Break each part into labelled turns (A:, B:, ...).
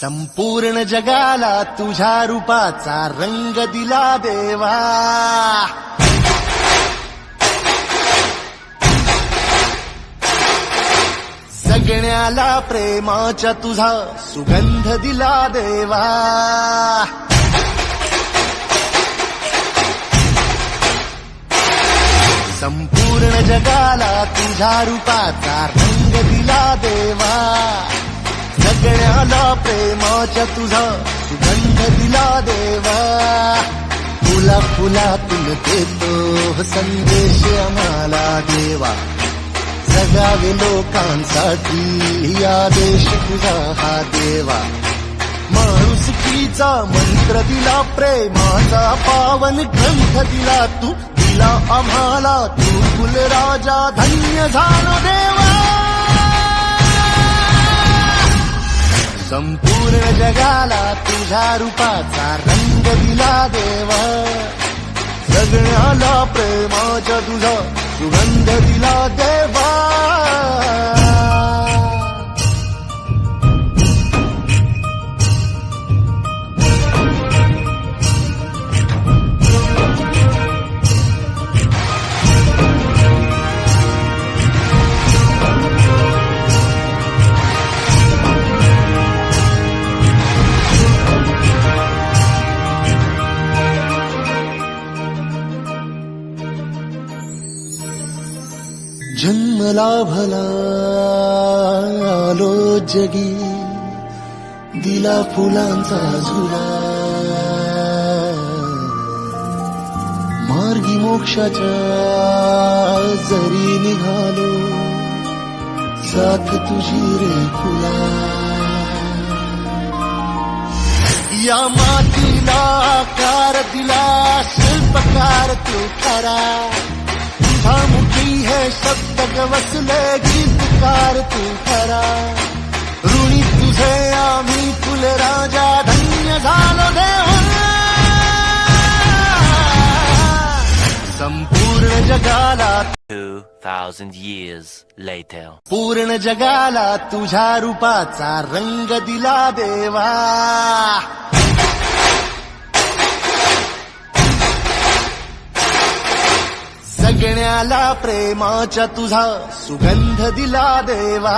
A: संपूर्ण जगाला तुझ्या रूपाचा रंग दिला देवा. जगण्याला प्रेमाचा तुझा सुगंध दिला देवा. संपूर्ण जगाला तुझ्या रूपाचा रंग दिला देवा. जगण्याला प्रेमाचा तुझा सुगंध दिला देवा. फुला फुलातून देतो संदेश आम्हाला देवा. जगावे लोकांसाठी आदेश तुझा हा देवा. माणुसकीचा मंत्र दिला, प्रेमाचा पावन ग्रंथ दिला तू. दिला आम्हाला तू कुलराजा, धन्य झालो देवा. संपूर्ण जगाला तुझ्या रूपाचा रंग दिला देवा. जगण्याला प्रेमाचा तुझा सुगंध दिला देवा. जन्मला भला आलो जगी, दिला फुलांचा झुला. मार्गी मोक्षाच्या जरी निघालो, साथ तुझी रे फुला. या मातीला आकार दिला, शिल्पकार तू खरा. मुखी है शब्द वसले गीतकार तू खरा. ऋणी तुझे आम्ही फुलराजा, धन्य झालो देवा. संपूर्ण जगाला
B: 2000 years later.
A: पूर्ण जगाला तुझ्या रूपाचा रंग दिला देवा. जगण्याला प्रेमाचा तुझा सुगंध दिला देवा.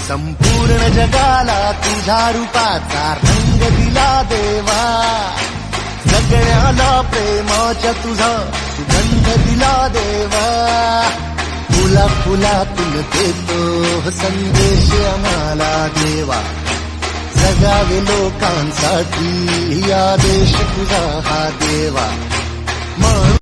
A: संपूर्ण जगाला तुझ्या रूपाचा रंग दिला देवा. जगण्याला प्रेमाचा तुझा सुगंध दिला देवा. फुला फुलातून देतो संदेश आम्हाला देवा. जगावे लोकांसाठी आदेश तुझा हा देवा.